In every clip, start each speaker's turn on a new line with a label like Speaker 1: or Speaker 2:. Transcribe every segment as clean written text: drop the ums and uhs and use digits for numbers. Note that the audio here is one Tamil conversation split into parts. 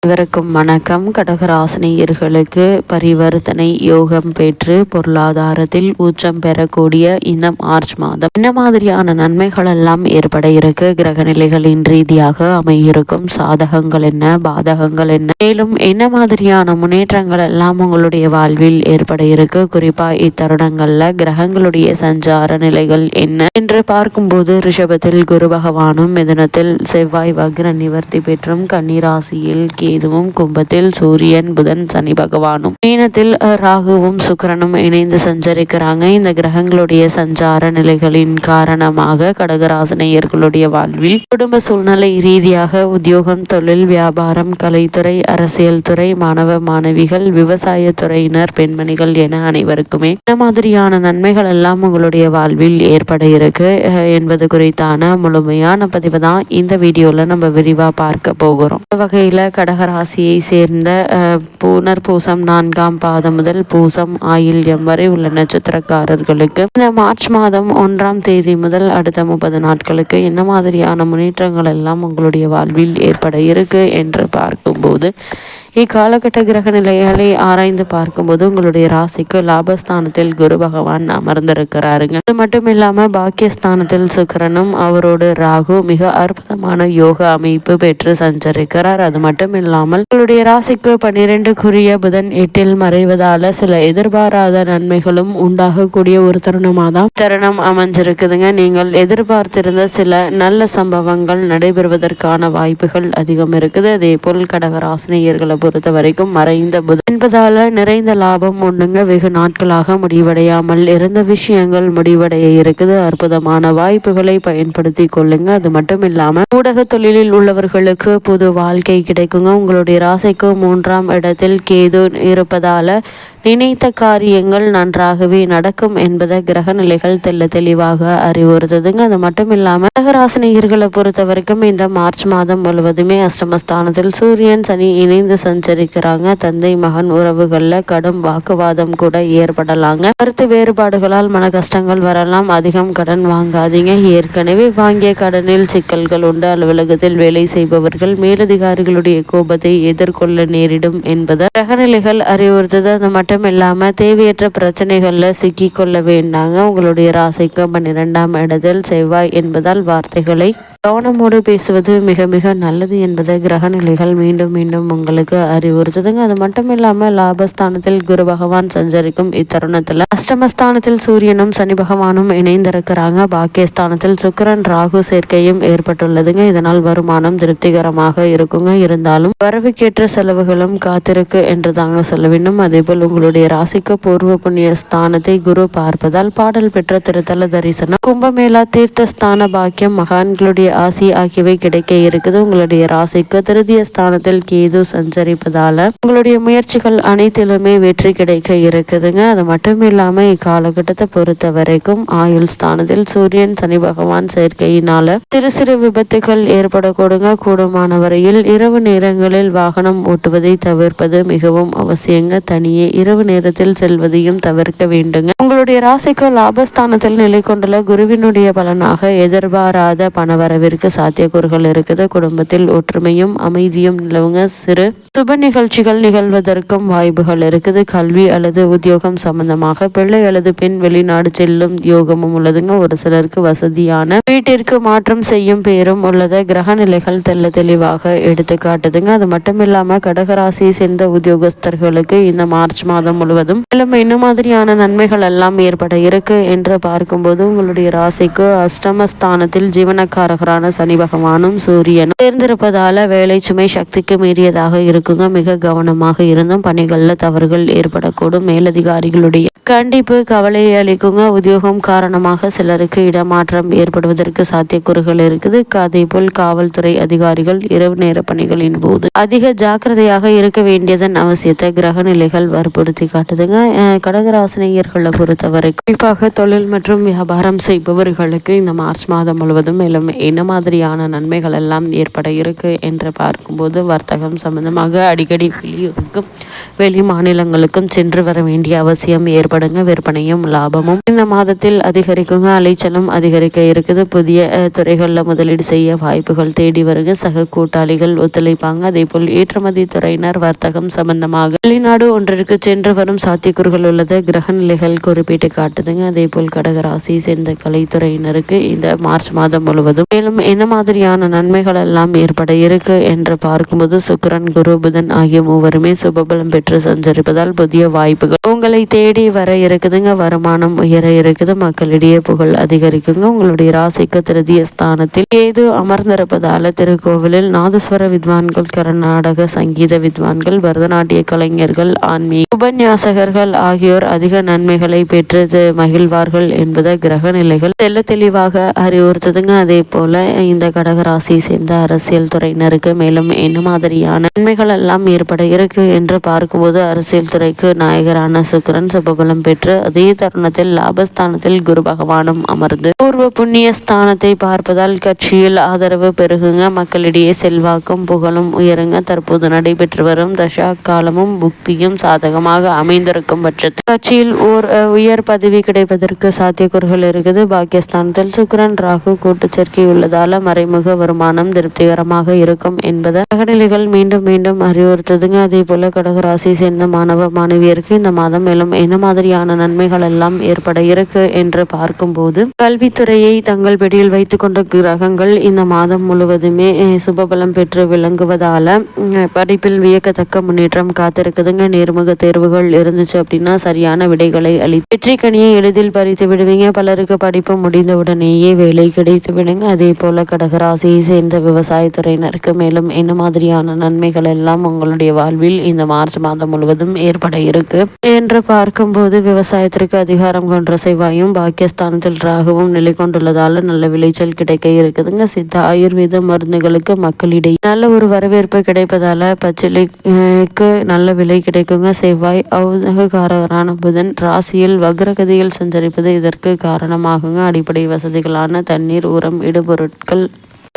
Speaker 1: இவருக்கும் வணக்கம். கடகராசினியர்களுக்கு பரிவர்த்தனை யோகம் பெற்று பொருளாதாரத்தில் உச்சம் பெறக்கூடிய இந்த மார்ச் மாதம் என்ன மாதிரியான நன்மைகள் எல்லாம் ஏற்பட இருக்கு, கிரக நிலைகளின் ரீதியாக அமையிருக்கும் சாதகங்கள் என்ன, பாதகங்கள் என்ன, மேலும் என்ன மாதிரியான முன்னேற்றங்கள் எல்லாம் உங்களுடைய வாழ்வில் ஏற்பட இருக்கு, குறிப்பா இத்தருணங்கள்ல கிரகங்களுடைய சஞ்சார நிலைகள் என்ன என்று பார்க்கும்போது ரிஷபத்தில் குரு பகவானும், மிதுனத்தில் செவ்வாய் வக்ர நிவர்த்தி பெற்றும், கன்னிராசியில் கேதுவும், கும்பத்தில் சூரியன், புதன், சனி பகவானும், மீனத்தில் ராகுவும் சுக்கிரனும் இணைந்து சஞ்சரிக்கிறாங்க. இந்த கிரகங்களுடைய சஞ்சார நிலைகளின் காரணமாக கடகராசினியர்களுடைய வாழ்வில் குடும்ப சூழ்நிலை ரீதியாக உத்தியோகம், தொழில், வியாபாரம், கலைத்துறை, அரசியல் துறை, மாணவ மாணவிகள், விவசாய துறையினர், பெண்மணிகள் என அனைவருக்குமே இந்த மாதிரியான நன்மைகள் எல்லாம் உங்களுடைய வாழ்வில் ஏற்பட இருக்கு என்பது குறித்தான முழுமையான பதிவு தான் இந்த வீடியோல நம்ம விரிவா பார்க்க போகிறோம். இந்த வகையில கடகராசியை சேர்ந்த புனர்பூசம் 4ஆம் பாதம் முதல் பூசம் ஆயில்யம் வரை உள்ள நட்சத்திரக்காரர்களுக்கு இந்த மார்ச் மாதம் 1ஆம் தேதி முதல் அடுத்த 30 நாட்களுக்கு என்ன மாதிரியான முன்னேற்றங்கள் எல்லாம் உங்களுடைய வாழ்வில் ஏற்பட இருக்கு என்று பார்க்கும்போது, இக்காலகட்ட கிரக நிலைகளை ஆராய்ந்து பார்க்கும்போது உங்களுடைய ராசிக்கு லாபஸ்தானத்தில் குரு பகவான் அமர்ந்திருக்கிறாருங்க. அது மட்டும் இல்லாம பாக்கியஸ்தானத்தில் சுக்கிரனும் அவரோடு ராகு மிக அற்புதமான யோக அமைப்பு பெற்று சஞ்சரிக்கிறார். அது மட்டும் இல்லாமல் உங்களுடைய ராசிக்கு 12க்குரிய புதன் 8இல் மறைவதால சில எதிர்பாராத நன்மைகளும் உண்டாகக்கூடிய ஒரு தருணம் அமைஞ்சிருக்குதுங்க. நீங்கள் எதிர்பார்த்திருந்த சில நல்ல சம்பவங்கள் நடைபெறுவதற்கான வாய்ப்புகள் அதிகம் இருக்குது. அதே போல் கடகராசினியர்களை பொறுத்த வரைக்கும் மறைந்த புதன் என்பதால நிறைந்த லாபம் ஒண்ணுங்க. வெகு நாட்களாக முடிவடையாமல் இருந்த விஷயங்கள் முடிவடைய இருக்குது. அற்புதமான வாய்ப்புகளை பயன்படுத்தி கொள்ளுங்க. அது மட்டும் இல்லாம ஊடக தொழிலில் உள்ளவர்களுக்கு புது வாழ்க்கை கிடைக்குங்க. உங்களுடைய ராசிக்கு 3ஆம் இடத்தில் கேது இருப்பதால நினைத்த காரியங்கள் நன்றாகவே நடக்கும் என்பதை கிரக நிலைகள் தெளிவாக அறிவுறுத்துதுங்க. அது மட்டும் இல்லாம கடகராசினியர்களை பொறுத்த வரைக்கும் இந்த மார்ச் மாதம் முழுவதுமே அஷ்டமஸ்தானத்தில் சூரியன், சனி இணைந்து சஞ்சரிக்கிறாங்க. தந்தை மகன் உறவுகள்ல கடும் வாக்குவாதம் கூட ஏற்படலாங்க. கருத்து வேறுபாடுகளால் மன கஷ்டங்கள் வரலாம். அதிகம் கடன் வாங்காதீங்க. ஏற்கனவே வாங்கிய கடனில் சிக்கல்கள் உண்டு. அலுவலகத்தில் வேலை செய்பவர்கள் மேலதிகாரிகளுடைய கோபத்தை எதிர்கொள்ள நேரிடும் என்பதை கிரகநிலைகள் அறிவுறுத்தது. அது மட்டும் இல்லாம தேவையற்ற பிரச்சனைகள்ல சிக்கி கொள்ள வேண்டாங்க. உங்களுடைய ராசிக்கு 12ஆம் இடத்தில் செவ்வாய் என்பதால் வார்த்தைகளை கவனமோடு பேசுவது மிக மிக நல்லது என்பதை கிரக நிலைகள் மீண்டும் உங்களுக்கு அறிவுறுத்துதுங்க. அது மட்டும் இல்லாம லாபஸ்தானத்தில் குரு பகவான் சஞ்சரிக்கும் இத்தருணத்துல அஷ்டமஸ்தானத்தில் சூரியனும் சனி பகவானும் இணைந்திருக்கிறாங்க. பாக்கியஸ்தானத்தில் சுக்கிரன் ராகு சேர்க்கையும் ஏற்பட்டுள்ளதுங்க. இதனால் வருமானம் திருப்திகரமாக இருக்குங்க. இருந்தாலும் வரவுக்கேற்ற செலவுகளும் காத்திருக்கு என்று தாங்க சொல்ல வேண்டும். அதே போல் உங்களுடைய ராசிக்கு பூர்வ புண்ணிய ஸ்தானத்தை குரு பார்ப்பதால் பாடல் பெற்ற திருத்தல தரிசனம், கும்பமேளா, தீர்த்த ஸ்தான பாக்கியம், மகான்களுடைய ஆசி ஆகியவை கிடைக்க இருக்குது. உங்களுடைய ராசிக்கு திருதிய ஸ்தானத்தில் கேது சஞ்சரிப்பதால உங்களுடைய முயற்சிகள் அனைத்திலுமே வெற்றி கிடைக்க இருக்குதுங்க. அது மட்டும் இல்லாம இக்காலகட்டத்தை பொறுத்த வரைக்கும் ஆயுள் ஸ்தானத்தில் சூரியன், சனி பகவான் சேர்க்கையினால சிறு விபத்துகள் ஏற்படக்கூடுங்க. கூடுமான வரையில் இரவு நேரங்களில் வாகனம் ஓட்டுவதை தவிர்ப்பது மிகவும் அவசியங்க. தனியே இரவு நேரத்தில் செல்வதையும் தவிர்க்க வேண்டுங்க. உங்களுடைய ராசிக்கு லாபஸ்தானத்தில் நிலை கொண்டுள்ள குருவினுடைய பலனாக எதிர்பாராத பணவரவிற்கு சாத்தியக்கூறுகள் இருக்குது. குடும்பத்தில் ஒற்றுமையும் அமைதியும் நிலவுங்க. சிறு சுப நிகழ்ச்சிகள் நிகழ்வதற்கும் வாய்ப்புகள் இருக்குது. கல்வி அல்லது உத்தியோகம் சம்பந்தமாக பிள்ளை அல்லது பெண் வெளிநாடு செல்லும் யோகமும் உள்ளதுங்க. ஒரு சிலருக்கு வசதியான வீட்டிற்கு மாற்றம் செய்யும் பேரும் உள்ளது. கிரக நிலைகள் தெளிவாக எடுத்து காட்டுதுங்க. அது மட்டும் இல்லாம கடகராசியை சேர்ந்த உத்தியோகஸ்தர்களுக்கு இந்த மார்ச் மாதம் முழுவதும் என்ன மாதிரியான நன்மைகள் எல்லாம் ஏற்பட இருக்கு என்று பார்க்கும்போது, உங்களுடைய ராசிக்கு அஷ்டமஸ்தானத்தில் ஜீவனக்காரகரான சனி பகவானும் சூரியனும் தேர்ந்திருப்பதால வேலை சுமை சக்திக்கு மீறியதாக இருக்குங்க. மிக கவனமாக இருந்தும் பணிகள்ல தவறுகள் ஏற்படக்கூடும். மேலதிகாரிகளுடைய கண்டிப்பு கவலையை அளிக்குங்க. உத்தியோகம் காரணமாக சிலருக்கு இடமாற்றம் ஏற்படுவதற்கு சாத்தியக்கூறுகள் இருக்குது. அதே போல் காவல்துறை அதிகாரிகள் இரவு நேர பணிகளின் போது அதிக ஜாக்கிரதையாக இருக்க வேண்டியதன் அவசியத்தை கிரக நிலைகள் வற்புறுத்தி காட்டுதுங்க. கடகராசினியர்களை பொறுத்தவரை குறிப்பாக தொழில் மற்றும் வியாபாரம் செய்பவர்களுக்கு இந்த மார்ச் மாதம் முழுவதும் மேலும் என்ன மாதிரியான நன்மைகள் எல்லாம் ஏற்பட இருக்கு என்று பார்க்கும்போது, வர்த்தகம் சம்பந்தமாக காரணமாக அடிக்கடி வெளி மாநிலங்களுக்கும் சென்று வர வேண்டிய அவசியம் ஏற்படுங்க. விற்பனையும் லாபமும் இந்த மாதத்தில் அதிகரிக்குங்க. அலைச்சலும் அதிகரிக்க இருக்குது. புதிய துறைகளில் முதலீடு செய்ய வாய்ப்புகள் தேடி வருங்க. சக கூட்டாளிகள் ஒத்துழைப்பாங்க. அதே போல் ஏற்றுமதி துறையினர் வர்த்தகம் சம்பந்தமாக வெளிநாடு ஒன்றிற்கு சென்று வரும் சாத்தியக்கூறுகள் உள்ளது கிரக நிலைகள் குறிப்பிட்டு காட்டுதுங்க. அதே போல் கடகராசி சேர்ந்த கலைத்துறையினருக்கு இந்த மார்ச் மாதம் முழுவதும் மேலும் என்ன மாதிரியான நன்மைகள் எல்லாம் ஏற்பட இருக்கு என்று பார்க்கும்போது சுக்கிரன், குரு, புதன் ஆகிய மூவருமே சுபபலம் பெற்று சஞ்சரிப்பதால் புதிய வாய்ப்புகள் உங்களை தேடி வர இருக்குதுங்க. வருமானம் உயர இருக்குது. மக்களிடையே புகழ் அதிகரிக்குங்க. உங்களுடைய ராசிக்கு திருதிய ஸ்தானத்தில் கேது அமர்ந்திருப்பதால திருக்கோவிலில் நாதஸ்வர வித்வான்கள், கர்நாடக சங்கீத வித்வான்கள், பரதநாட்டிய கலைஞர்கள், ஆன்மீக உபன்யாசகர்கள் ஆகியோர் அதிக நன்மைகளை பெற்று மகிழ்வார்கள் என்பதை கிரக நிலைகள் தெல்ல தெளிவாக அறிவுறுத்துதுங்க. அதே போல இந்த கடகராசி சேர்ந்த அரசியல் துறையினருக்கு மேலும் என்ன மாதிரியான நன்மைகள் எல்லாம் ஏற்பட இருக்கு என்று பார்க்கும்போது அரசியல் துறைக்கு நாயகரான சுக்கிரன் சுபபலம் பெற்று அதே தருணத்தில் லாபஸ்தானத்தில் குரு பகவானும் அமர்ந்து பூர்வ புண்ணிய ஸ்தானத்தை பார்ப்பதால் கட்சியில் ஆதரவு பெருகுங்க. மக்களிடையே செல்வாக்கும் புகழும் உயருங்க. தற்போது நடைபெற்று வரும் தசா காலமும் புக்தியும் சாதகமாக அமைந்திருக்கும் பட்சத்தில் கட்சியில் ஓர் உயர் பதவி கிடைப்பதற்கு சாத்தியக்கூறுகள் இருக்குது. பாக்கியஸ்தானத்தில் சுக்கிரன், ராகு கூட்டு சேர்க்கை உள்ளதால மறைமுக வருமானம் திருப்திகரமாக இருக்கும் என்பதை அகநிலைகள் மீண்டும் மீண்டும் அறிவுறுத்துதுங்க. அதே போல கடகராசி சேர்ந்த மாணவ மாணவியருக்கு இந்த மாதம் மேலும் என்ன மாதிரியான நன்மைகள் எல்லாம் ஏற்பட இருக்கு என்று பார்க்கும்போது கல்வித்துறையை தங்கள் பிடியில் வைத்துக் கொண்ட கிரகங்கள் இந்த மாதம் முழுவதுமே சுபபலம் பெற்று விளங்குவதால படிப்பில் வியக்கத்தக்க முன்னேற்றம் காத்திருக்குதுங்க. நேர்முக தேர்வுகள் இருந்துச்சு அப்படின்னா சரியான விடைகளை வெற்றி கனியை எளிதில் பறித்து விடுவீங்க. பலருக்கு படிப்பு முடிந்தவுடனேயே வேலை கிடைத்து விடுங்க. அதே போல கடகராசியை சேர்ந்த விவசாயத்துறையினருக்கு மேலும் என்ன மாதிரியான நன்மைகள் எல்லாம் உங்களுடைய வாழ்வில் இந்த மார்ச் மாதம் முழுவதும் ஏற்பட இருக்கு என்று பார்க்கும்போது விவசாயத்திற்கு அதிகாரம் கொன்ற செவ்வாயும் பாக்கியஸ்தானத்தில் ராகுவும் நிலை கொண்டுள்ளதால நல்ல விளைச்சல் கிடைக்க இருக்குதுங்க. சித்த ஆயுர்வேத மருந்துகளுக்கு மக்களிடையே நல்ல ஒரு வரவேற்பு கிடைப்பதால பச்சிலைக்கு நல்ல விலை கிடைக்குங்க. செவ்வாய் ஔதகாரகரான புதன் ராசியில் வக்ரகதியில் சஞ்சரிப்பது இதற்கு காரணமாகுங்க. அடிப்படை வசதிகளான தண்ணீர், உரம், இடுபொருட்கள்,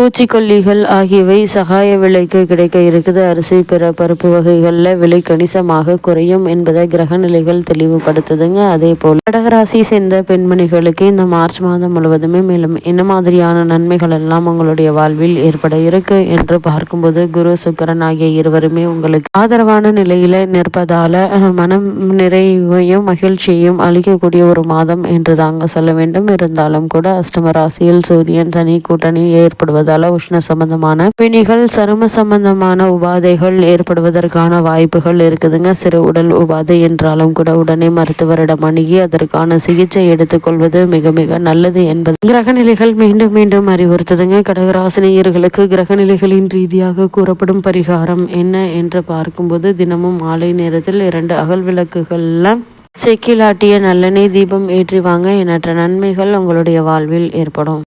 Speaker 1: பூச்சிக்கொல்லிகள் ஆகியவை சகாய விலைக்கு கிடைக்க இருக்குது. அரிசி, பிற பருப்பு வகைகளில் விலை கணிசமாக குறையும் என்பதை கிரக நிலைகள் தெளிவுபடுத்துதுங்க. அதே போல் கடகராசி சேர்ந்த பெண்மணிகளுக்கு இந்த மார்ச் மாதம் முழுவதுமே மேலும் என்ன மாதிரியான நன்மைகள் எல்லாம் உங்களுடைய வாழ்வில் ஏற்பட இருக்கு என்று பார்க்கும்போது குரு, சுக்கிரன் ஆகிய இருவருமே உங்களுக்கு ஆதரவான நிலையில நிற்பதால மனம் நிறைவையும் மகிழ்ச்சியையும் அளிக்கக்கூடிய ஒரு மாதம் என்று தாங்க சொல்ல வேண்டும். இருந்தாலும் கூட அஷ்டம ராசியில் சூரியன், சனி கூட்டணி ஏற்படுவது உஷ்ண சம்பந்தமான பிணிகள், சரும சம்பந்தமான உபாதைகள் ஏற்படுவதற்கான வாய்ப்புகள் இருக்குதுங்க. சிறு உடல் உபாதை என்றாலும் கூட உடனே மருத்துவரிடம் அணுகி அதற்கான சிகிச்சை எடுத்துக்கொள்வது மிக மிக நல்லது என்பது கிரகநிலைகள் மீண்டும் மீண்டும் அறிவுறுத்துதுங்க. கடகராசினியர்களுக்கு கிரகநிலைகளின் ரீதியாக கூறப்படும் பரிகாரம் என்ன என்று பார்க்கும்போது தினமும் மாலை நேரத்தில் 2 அகல் விளக்குகள்ல செக்கிலாட்டிய நல்லெண்ணெய் தீபம் ஏற்றி வாங்க. எண்ணற்ற நன்மைகள் உங்களுடைய வாழ்வில் ஏற்படும்.